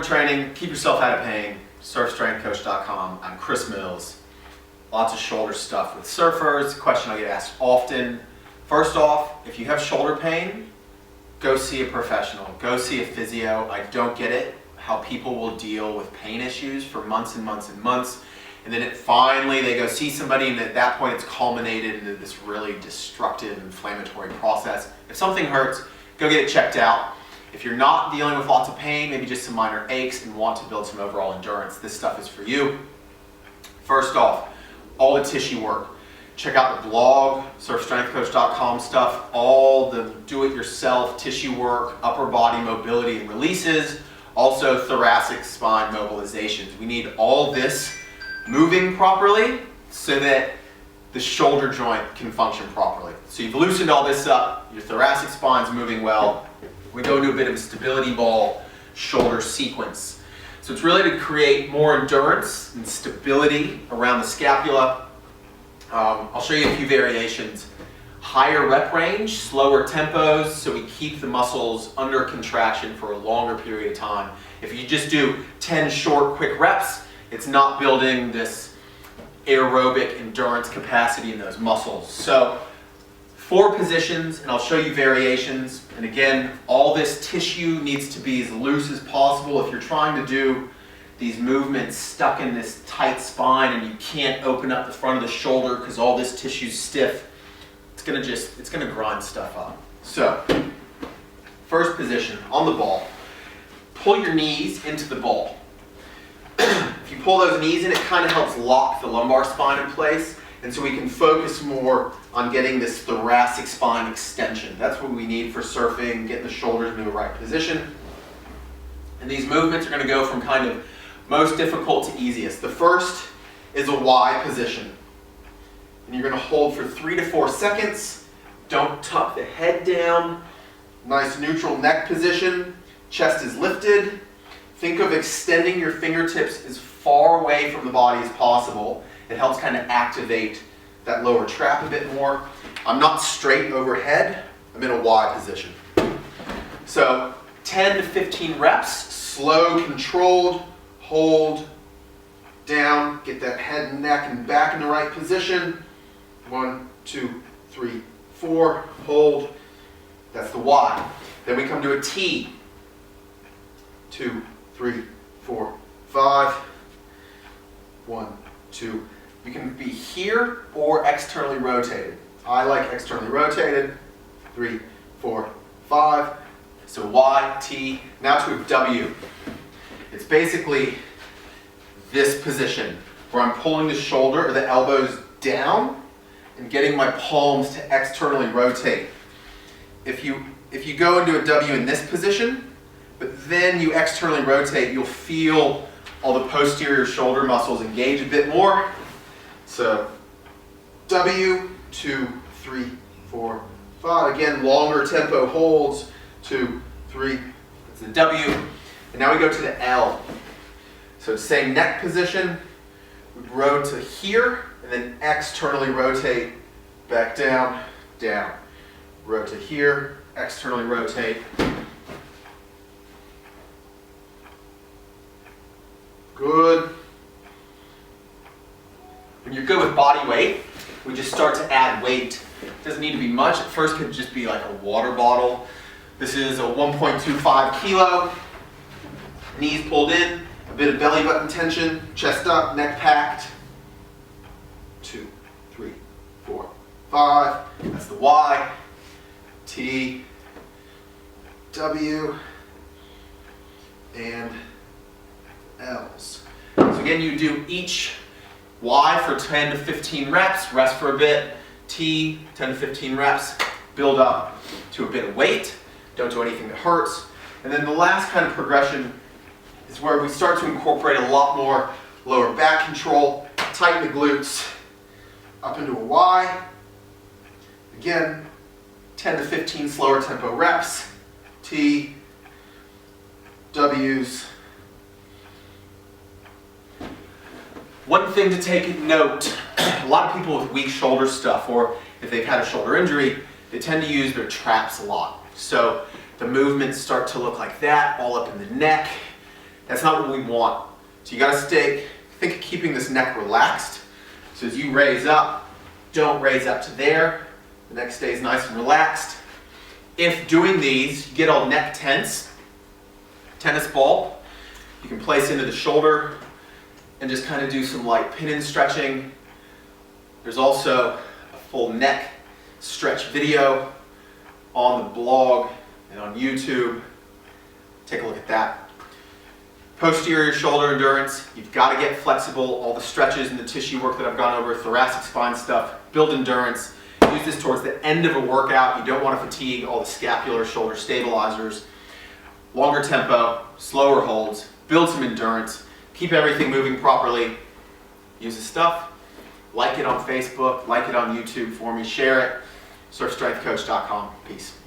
training, keep yourself out of pain. Surfstrengthcoach.com. I'm Chris Mills. Lots of shoulder stuff with surfers. Question I get asked often. First off, if you have shoulder pain, go see a professional. Go see a physio. I don't get it, how people will deal with pain issues for months and months and months. And then finally they go see somebody, and at that point it's culminated into this really destructive, inflammatory process. If something hurts, go get it checked out. If you're not dealing with lots of pain, maybe just some minor aches and want to build some overall endurance, this stuff is for you. First off, all the tissue work. Check out the blog, surfstrengthcoach.com stuff, all the do-it-yourself tissue work, upper body mobility and releases, also thoracic spine mobilizations. We need all this moving properly so that the shoulder joint can function properly. So you've loosened all this up, your thoracic spine's moving well. We go into a bit of a stability ball shoulder sequence. So it's really to create more endurance and stability around the scapula. I'll show you a few variations. Higher rep range, slower tempos, so we keep the muscles under contraction for a longer period of time. If you just do 10 short, quick reps, it's not building this aerobic endurance capacity in those muscles. So 4 positions, and I'll show you variations. And again, all this tissue needs to be as loose as possible. If you're trying to do these movements stuck in this tight spine and you can't open up the front of the shoulder because all this tissue's stiff, it's gonna grind stuff up. So, first position, on the ball. Pull your knees into the ball. If you pull those knees in, it kind of helps lock the lumbar spine in place. And so we can focus more on getting this thoracic spine extension. That's what we need for surfing, getting the shoulders into the right position. And these movements are going to go from kind of most difficult to easiest. The first is a Y position. And you're going to hold for 3 to 4 seconds. Don't tuck the head down. Nice neutral neck position. Chest is lifted. Think of extending your fingertips as far away from the body as possible. It helps kind of activate that lower trap a bit more. I'm not straight overhead. I'm in a Y position. So 10 to 15 reps, slow, controlled, hold, down, get that head and neck and back in the right position. 1, 2, 3, 4, hold. That's the Y. Then we come to a T. 2, 3, 4, 5. 1, 2. You can be here or externally rotated. I like externally rotated. 3, 4, 5. So Y, T. Now to a W. It's basically this position where I'm pulling the shoulder or the elbows down and getting my palms to externally rotate. If you go into a W in this position, but then you externally rotate, you'll feel all the posterior shoulder muscles engage a bit more. So W, 2, 3, 4, 5. Again, longer tempo holds. 2, 3. That's the W. And now we go to the L. So same neck position. We row to here, and then externally rotate back down, down. Row to here, externally rotate. Good. When you're good with body weight, we just start to add weight. It doesn't need to be much. At first, it could just be like a water bottle. This is a 1.25 kilo. Knees pulled in, a bit of belly button tension, chest up, neck packed. 2, 3, 4, 5. That's the Y. T, W, and L's. So again, you do each Y for 10 to 15 reps, rest for a bit. T, 10 to 15 reps, build up to a bit of weight. Don't do anything that hurts. And then the last kind of progression is where we start to incorporate a lot more lower back control, tighten the glutes, up into a Y. Again, 10 to 15 slower tempo reps. T, W's. One thing to take note, a lot of people with weak shoulder stuff, or if they've had a shoulder injury, they tend to use their traps a lot. So the movements start to look like that, all up in the neck. That's not what we want. So you gotta think of keeping this neck relaxed. So as you raise up, don't raise up to there. The neck stays nice and relaxed. If doing these, you get all neck tense, tennis ball, you can place into the shoulder and just kind of do some light pin-in stretching. There's also a full neck stretch video on the blog and on YouTube. Take a look at that. Posterior shoulder endurance, you've got to get flexible. All the stretches and the tissue work that I've gone over, thoracic spine stuff, build endurance. Use this towards the end of a workout. You don't want to fatigue all the scapular shoulder stabilizers. Longer tempo, slower holds, build some endurance, keep everything moving properly. Use the stuff. Like it on Facebook, like it on YouTube for me, share it. surfstrengthcoach.com. Peace.